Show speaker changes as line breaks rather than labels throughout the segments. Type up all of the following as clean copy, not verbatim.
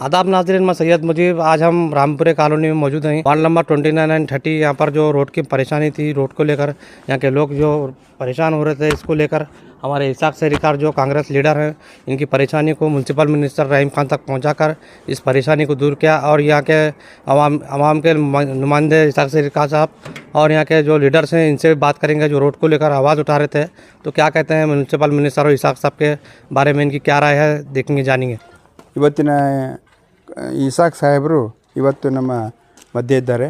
आदाब नाज़रीन, मैं सैयद मुजीब। आज हम रामपुरे कॉलोनी में मौजूद हैं। वार्ड नंबर 29 एंड 30 यहाँ पर जो रोड की परेशानी थी, रोड को लेकर यहाँ के लोग जो परेशान हो रहे थे, इसको लेकर हमारे इसाक शहरीकार जो कांग्रेस लीडर हैं, इनकी परेशानी को म्यूनसिपल मिनिस्टर रहीम खान तक पहुँचाकर इस परेशानी को दूर किया। और यहाँ के आवाम के नुमाइंदे इसाक शहरीकार साहब और यहाँ के जो लीडर्स हैं, इनसे बात करेंगे जो रोड को लेकर आवाज़ उठा रहे थे। तो क्या कहते हैं म्यूनसिपल मिनिस्टर और इसाक साहब के बारे में, इनकी क्या राय है, देखेंगे, जानेंगे।
ಇವತ್ತಿನ ಇಸಾಕ್ ಸಾಹೇಬರು ಇವತ್ತು ನಮ್ಮ ಮಧ್ಯೆ ಇದ್ದಾರೆ.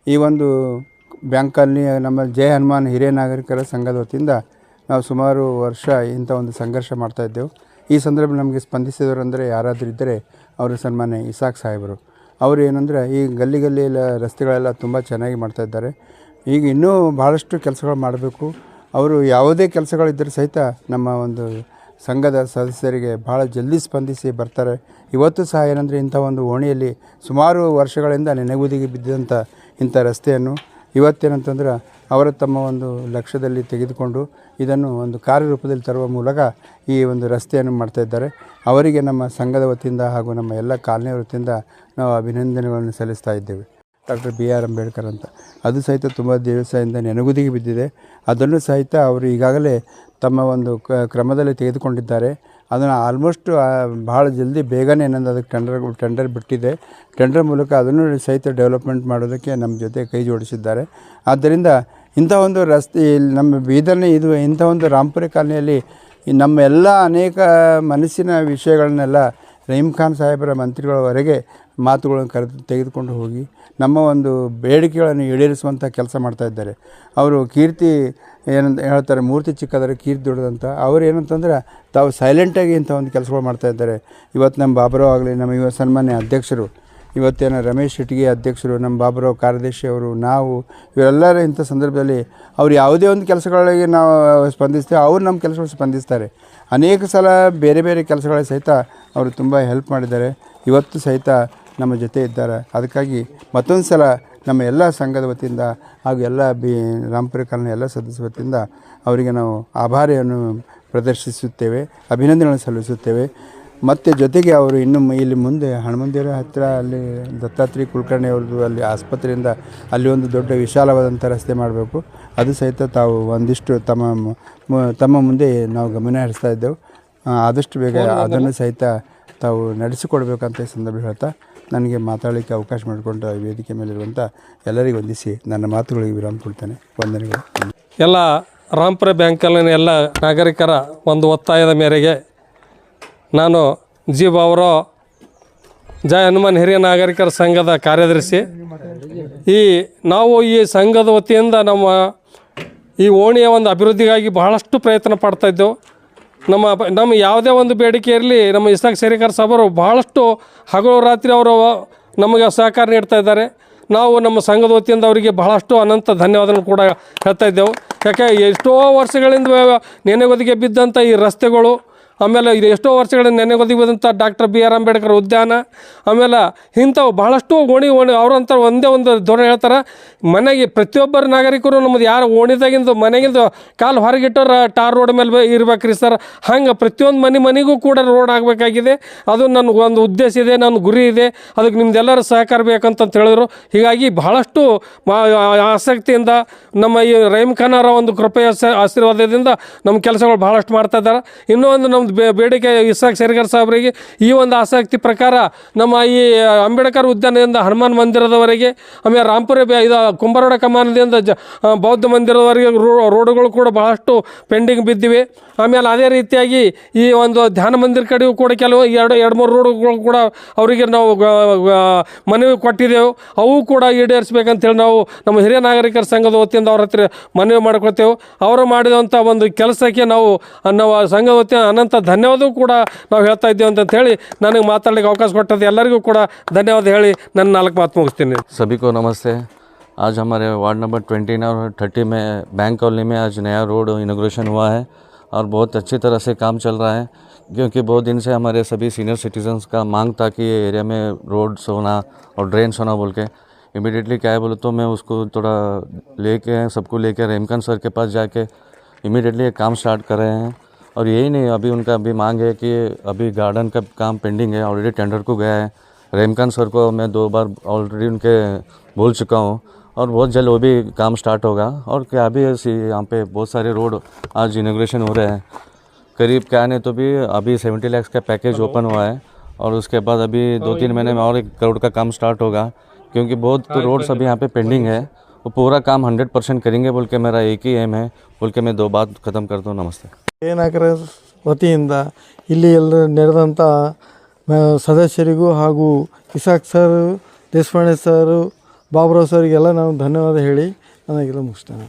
ಈ ಒಂದು ಬ್ಯಾಂಕ್ ಕಾಲನಿ ನಮ್ಮ ಜಯ ಹನುಮಾನ್ ಹಿರಿಯ ನಾಗರಿಕರ ಸಂಘದ ವತಿಯಿಂದ ನಾವು ಸುಮಾರು ವರ್ಷ ಇಂಥ ಒಂದು ಸಂಘರ್ಷ ಮಾಡ್ತಾಯಿದ್ದೆವು. ಈ ಸಂದರ್ಭ ನಮಗೆ ಸ್ಪಂದಿಸಿದವರಂದರೆ ಯಾರಾದರೂ ಇದ್ದರೆ ಅವರು ಸನ್ಮಾನ್ಯ ಇಸಾಕ್ ಸಾಹೇಬರು. ಅವರು ಏನಂದರೆ ಈ ಗಲ್ಲಿ ರಸ್ತೆಗಳೆಲ್ಲ ತುಂಬ ಚೆನ್ನಾಗಿ ಮಾಡ್ತಾಯಿದ್ದಾರೆ. ಈಗ ಇನ್ನೂ ಭಾಳಷ್ಟು ಕೆಲಸಗಳು ಮಾಡಬೇಕು. ಅವರು ಯಾವುದೇ ಕೆಲಸಗಳಿದ್ದರೂ ಸಹಿತ ನಮ್ಮ ಒಂದು ಸಂಘದ ಸದಸ್ಯರಿಗೆ ಭಾಳ ಜಲ್ದಿ ಸ್ಪಂದಿಸಿ ಬರ್ತಾರೆ. ಇವತ್ತು ಸಹ ಏನಂದರೆ ಇಂಥ ಒಂದು ಓಣಿಯಲ್ಲಿ ಸುಮಾರು ವರ್ಷಗಳಿಂದ ನೆನೆಗುದಿಗೆ ಬಿದ್ದಂಥ ಇಂಥ ರಸ್ತೆಯನ್ನು ಇವತ್ತೇನಂತಂದ್ರೆ ಅವರ ತಮ್ಮ ಒಂದು ಲಕ್ಷ್ಯದಲ್ಲಿ ತೆಗೆದುಕೊಂಡು ಇದನ್ನು ಒಂದು ಕಾರ್ಯರೂಪದಲ್ಲಿ ತರುವ ಮೂಲಕ ಈ ಒಂದು ರಸ್ತೆಯನ್ನು ಮಾಡ್ತಾಯಿದ್ದಾರೆ. ಅವರಿಗೆ ನಮ್ಮ ಸಂಘದ ವತಿಯಿಂದ ಹಾಗೂ ನಮ್ಮ ಎಲ್ಲ ಕಾಲನಿ ವತಿಯಿಂದ ನಾವು ಅಭಿನಂದನೆಗಳನ್ನು ಸಲ್ಲಿಸ್ತಾ ಇದ್ದೇವೆ. ಡಾಕ್ಟರ್ BR ಅಂಬೇಡ್ಕರ್ ಅಂತ ಅದು ಸಹಿತ ತುಂಬ ದಿವಸದಿಂದ ನೆನಗುದಿಗೆ ಬಿದ್ದಿದೆ. ಅದನ್ನು ಸಹಿತ ಅವರು ಈಗಾಗಲೇ ತಮ್ಮ ಒಂದು ಕ್ರಮದಲ್ಲಿ ತೆಗೆದುಕೊಂಡಿದ್ದಾರೆ. ಅದನ್ನು ಆಲ್ಮೋಸ್ಟ್ ಭಾಳ ಜಲ್ದಿ ಬೇಗನೆ ಏನಂದ್ರೆ ಅದಕ್ಕೆ ಟೆಂಡರ್ ಬಿಟ್ಟಿದೆ. ಟೆಂಡರ್ ಮೂಲಕ ಅದನ್ನು ಸಹಿತ ಡೆವಲಪ್ಮೆಂಟ್ ಮಾಡೋದಕ್ಕೆ ನಮ್ಮ ಜೊತೆ ಕೈ ಜೋಡಿಸಿದ್ದಾರೆ. ಆದ್ದರಿಂದ ಇಂಥ ಒಂದು ರಸ್ತೆ ನಮ್ಮ ಬೀದರ್ನ ಇದು ಇಂಥ ಒಂದು ರಾಮಪುರ ಕಾಲನಿಯಲ್ಲಿ ನಮ್ಮ ಎಲ್ಲ ಅನೇಕ ಮನಸ್ಸಿನ ವಿಷಯಗಳನ್ನೆಲ್ಲ ರಹೀಮ್ ಖಾನ್ ಸಾಹೇಬರ ಮಂತ್ರಿಗಳವರೆಗೆ ಮಾತುಗಳನ್ನು ತೆಗೆದುಕೊಂಡು ಹೋಗಿ ನಮ್ಮ ಒಂದು ಬೇಡಿಕೆಗಳನ್ನು ಈಡೇರಿಸುವಂಥ ಕೆಲಸ ಮಾಡ್ತಾಯಿದ್ದಾರೆ. ಅವರು ಕೀರ್ತಿ ಏನಂತ ಹೇಳ್ತಾರೆ, ಮೂರ್ತಿ ಚಿಕ್ಕದರೆ ಕೀರ್ತಿ ದೊಡ್ಡದಂತ. ಅವರು ಏನಂತಂದ್ರೆ ತಾವು ಸೈಲೆಂಟಾಗಿ ಇಂಥ ಒಂದು ಕೆಲಸಗಳು ಮಾಡ್ತಾಯಿದ್ದಾರೆ. ಇವತ್ತು ನಮ್ಮ ಬಾಬುರಾವ್ ಆಗಲಿ, ನಮ್ಮ ಸನ್ಮಾನ್ಯ ಅಧ್ಯಕ್ಷರು, ಇವತ್ತೇನು ರಮೇಶ್ ಇಟ್ಗಿ ಅಧ್ಯಕ್ಷರು, ನಮ್ಮ ಬಾಬುರಾವ್ ಕಾರ್ಯದರ್ಶಿ ಅವರು, ನಾವು ಇವರೆಲ್ಲರ ಇಂಥ ಸಂದರ್ಭದಲ್ಲಿ ಅವ್ರು ಯಾವುದೇ ಒಂದು ಕೆಲಸಗಳಿಗೆ ನಾವು ಸ್ಪಂದಿಸ್ತೇವೆ, ಅವ್ರು ನಮ್ಮ ಕೆಲಸಗಳು ಸ್ಪಂದಿಸ್ತಾರೆ. ಅನೇಕ ಸಲ ಬೇರೆ ಬೇರೆ ಕೆಲಸಗಳ ಸಹಿತ ಅವರು ತುಂಬ ಹೆಲ್ಪ್ ಮಾಡಿದ್ದಾರೆ. ಇವತ್ತು ಸಹಿತ ನಮ್ಮ ಜೊತೆ ಇದ್ದಾರೆ. ಅದಕ್ಕಾಗಿ ಮತ್ತೊಂದು ಸಲ ನಮ್ಮ ಎಲ್ಲ ಸಂಘದ ವತಿಯಿಂದ ಹಾಗೂ ಎಲ್ಲ ರಾಮಪುರ ಕಾಲನಿ ಎಲ್ಲ ಸದಸ್ಯರ ವತಿಯಿಂದ ಅವರಿಗೆ ನಾವು ಆಭಾರಿಯನ್ನು ಪ್ರದರ್ಶಿಸುತ್ತೇವೆ, ಅಭಿನಂದನೆಗಳನ್ನು ಸಲ್ಲಿಸುತ್ತೇವೆ. ಮತ್ತು ಜೊತೆಗೆ ಅವರು ಇನ್ನು ಇಲ್ಲಿ ಮುಂದೆ ಹನುಮಂದಿರ ಹತ್ತಿರ ಅಲ್ಲಿ ದತ್ತಾತ್ರೇಯ ಕುಲಕರ್ಣಿ ಅವ್ರದ್ದು ಅಲ್ಲಿ ಆಸ್ಪತ್ರೆಯಿಂದ ಅಲ್ಲಿ ಒಂದು ದೊಡ್ಡ ವಿಶಾಲವಾದಂಥ ರಸ್ತೆ ಮಾಡಬೇಕು. ಅದು ಸಹಿತ ತಾವು ಒಂದಿಷ್ಟು ತಮ್ಮ ಮುಂದೆ ನಾವು ಗಮನ ಹರಿಸ್ತಾ ಇದ್ದೆವು. ಆದಷ್ಟು ಬೇಗ ಅದನ್ನು ಸಹಿತ ತಾವು ನಡೆಸಿಕೊಡ್ಬೇಕಂತ ಈ ಸಂದರ್ಭ ಹೇಳ್ತಾ ನನಗೆ ಮಾತಾಡಲಿಕ್ಕೆ ಅವಕಾಶ ಮಾಡಿಕೊಂಡು ಈ ವೇದಿಕೆ ಮೇಲಿರುವಂಥ ಎಲ್ಲರಿಗೂ ವಂದಿಸಿ ನನ್ನ ಮಾತುಗಳಿಗೆ ವಿರಾಮ ಕೊಡ್ತೇನೆ. ವಂದನೆಗಳು.
ಎಲ್ಲ ರಾಮಪುರ ಬ್ಯಾಂಕಲ್ಲಿನ ಎಲ್ಲ ನಾಗರಿಕರ ಒಂದು ಒತ್ತಾಯದ ಮೇರೆಗೆ ನಾನು ಜಿ ಬಾಬುರಾವ್ ಜಯ ಹನುಮಾನ್ ಹಿರಿಯ ನಾಗರಿಕರ ಸಂಘದ ಕಾರ್ಯದರ್ಶಿ. ನಾವು ಈ ಸಂಘದ ವತಿಯಿಂದ ಈ ಓಣಿಯ ಒಂದು ಅಭಿವೃದ್ಧಿಗಾಗಿ ಬಹಳಷ್ಟು ಪ್ರಯತ್ನ ಪಡ್ತಾಯಿದ್ದೆವು. ನಮ್ಮ ಯಾವುದೇ ಒಂದು ಬೇಡಿಕೆ ಇರಲಿ, ನಮ್ಮ ಇಸಾಕ್ ಶಹರೀಕಾರ ಸಾಹೇಬರು ಭಾಳಷ್ಟು ಹಗಲು ರಾತ್ರಿ ಅವರು ನಮಗೆ ಸಹಕಾರ ನೀಡ್ತಾ ಇದ್ದಾರೆ. ನಾವು ನಮ್ಮ ಸಂಘದ ವತಿಯಿಂದ ಅವರಿಗೆ ಬಹಳಷ್ಟು ಅನಂತ ಧನ್ಯವಾದಗಳು ಕೂಡ ಹೇಳ್ತಾ ಇದ್ದೆವು. ಯಾಕೆ ಎಷ್ಟೋ ವರ್ಷಗಳಿಂದ ನೆನೆಗುದಿಗೆ ಬಿದ್ದಂಥ ಈ ರಸ್ತೆಗಳು, ಆಮೇಲೆ ಇದು ಎಷ್ಟೋ ವರ್ಷಗಳಿಂದ ನೆನೆಗುದಿಗೆ ಬಿದ್ದಂಥ ಡಾಕ್ಟರ್ BR ಅಂಬೇಡ್ಕರ್ ಉದ್ಯಾನ, ಆಮೇಲೆ ಇಂಥವು ಭಾಳಷ್ಟು ಓಣಿ ಅವ್ರಂತ ಒಂದೇ ಒಂದು ಧೋರಣೆ ಹೇಳ್ತಾರೆ, ಮನೆಗೆ ಪ್ರತಿಯೊಬ್ಬರ ನಾಗರಿಕರು ನಮ್ಮದು ಯಾರು ಓಣಿದಾಗಿಂದ ಮನೆಗಿಂದ ಕಾಲು ಹೊರಗಿಟ್ಟವ್ರು ಟಾರ್ ರೋಡ್ ಮೇಲೆ ಇರ್ಬೇಕ್ರಿ ಸರ್. ಹಂಗೆ ಪ್ರತಿಯೊಂದು ಮನೆಗೂ ಕೂಡ ರೋಡ್ ಆಗಬೇಕಾಗಿದೆ. ಅದು ನನ್ನ ಒಂದು ಉದ್ದೇಶ ಇದೆ, ನನ್ನ ಗುರಿ ಇದೆ. ಅದಕ್ಕೆ ನಿಮ್ದೆಲ್ಲರ ಸಹಕಾರ ಬೇಕಂತ ಹೇಳಿದ್ರು. ಹೀಗಾಗಿ ಬಹಳಷ್ಟು ಆಸಕ್ತಿಯಿಂದ ನಮ್ಮ ಈ ರಹೀಮ್ ಖಾನ್ ಅವರ ಒಂದು ಕೃಪೆಯ ಆಶೀರ್ವಾದದಿಂದ ನಮ್ಮ ಕೆಲಸಗಳು ಭಾಳಷ್ಟು ಮಾಡ್ತಾ ಇದ್ದಾರೆ. ಇನ್ನೂ ಒಂದು ನಮ್ಮದು ಬೇಡಿಕೆ ಇಸಾಕ್ ಶಹರೀಕಾರ ಸಾಹೇಬರಿಗೆ ಈ ಒಂದು ಆಸಕ್ತಿ ಪ್ರಕಾರ ನಮ್ಮ ಈ ಅಂಬೇಡ್ಕರ್ ಉದ್ಯಾನದಿಂದ ಹನುಮಾನ್ ಮಂದಿರದವರೆಗೆ, ಆಮೇಲೆ ರಾಮಪುರ ಇದು ಕುಂಬಾರವಾಡ ಕಮಾನದಿಂದ ಬೌದ್ಧ ಮಂದಿರದವರೆಗೆ ರೋಡುಗಳು ಕೂಡ ಬಹಳಷ್ಟು ಪೆಂಡಿಂಗ್ ಬಿದ್ದಿವೆ. ಆಮೇಲೆ ಅದೇ ರೀತಿಯಾಗಿ ಈ ಒಂದು ಧ್ಯಾನ ಮಂದಿರ ಕಡೆಯೂ ಕೂಡ ಕೆಲವು ಎರಡು ಮೂರು ರೋಡುಗಳು ಕೂಡ ಅವರಿಗೆ ನಾವು ಮನವಿ ಕೊಟ್ಟಿದ್ದೆವು. ಅವು ಕೂಡ ಈಡೇರಿಸಬೇಕಂತೇಳಿ ನಾವು ನಮ್ಮ ಹಿರಿಯ ನಾಗರಿಕರ ಸಂಘದ ವತಿಯಿಂದ ಅವ್ರ ಹತ್ರ ಮನವಿ ಮಾಡ್ಕೊಳ್ತೇವೆ. ಅವರು ಮಾಡಿದಂಥ ಒಂದು ಕೆಲಸಕ್ಕೆ ನಾವು ಸಂಘದ ವತಿಯಿಂದ ಅನಂತ ಧನ್ಯವಾದ ಕೂಡ ನಾವು ಹೇಳ್ತಾ ಇದ್ದೇವೆ ಅಂತ ಹೇಳಿ ನನಗೆ ಮಾತಾಡಲಿಕ್ಕೆ ಅವಕಾಶ ಕೊಟ್ಟದ್ದು ಎಲ್ಲರಿಗೂ ಕೂಡ ಧನ್ಯವಾದ ಹೇಳಿ ನನ್ನ 4 ಮಾತು ಮುಗಿಸ್ತೀನಿ.
सभी को नमस्ते। आज हमारे वार्ड नंबर 29 और 30 में बैंक कॉलोनी में आज नया रोड इनॉग्रेशन हुआ है और बहुत अच्छी तरह से काम चल रहा है, क्योंकि बहुत दिन से हमारे सभी सीनियर सिटीजन्स का मांग था कि ये एरिया में रोड्स होना और ड्रेन्स होना बोल के। इमीडिएटली क्या है बोले तो मैं उसको थोड़ा सबको लेके रहीम खान सर के पास जाके इमीडिएटली ये काम स्टार्ट कर रहे हैं। और यही नहीं, अभी उनका अभी मांग है कि अभी गार्डन का काम पेंडिंग है, ऑलरेडी टेंडर को गया है रेमकान सर को मैं 2 बार ऑलरेडी उनके बोल चुका हूँ और बहुत जल्द वो भी काम स्टार्ट होगा। और क्या भी ऐसी यहाँ पे बहुत सारे रोड आज इनॉग्रेशन हो रहे हैं। करीब क्या नहीं तो भी अभी 70 लाख का पैकेज ओपन हुआ है और उसके बाद अभी 2-3 महीने में और 1 करोड़ का काम स्टार्ट होगा, क्योंकि बहुत रोड्स अभी यहाँ पे पेंडिंग है। वो पूरा काम 100% करेंगे बोल के मेरा एक ही एम है, बोल के मैं 2 बात ख़त्म करता हूँ। नमस्ते।
ಜಯನಗರ ವತಿಯಿಂದ ಇಲ್ಲಿ ಎಲ್ಲ ನಡೆದಂಥ ಸದಸ್ಯರಿಗೂ ಹಾಗೂ ಇಸಾಕ್ ಸರ್, ದೇಶಪಾಂಡೆ ಸರ್, ಬಾಬುರಾವ್ ಸರ್ಗೆಲ್ಲ ನಾನು ಧನ್ಯವಾದ ಹೇಳಿ ನನಗೆಲ್ಲ ಮುಗಿಸ್ತೇನೆ.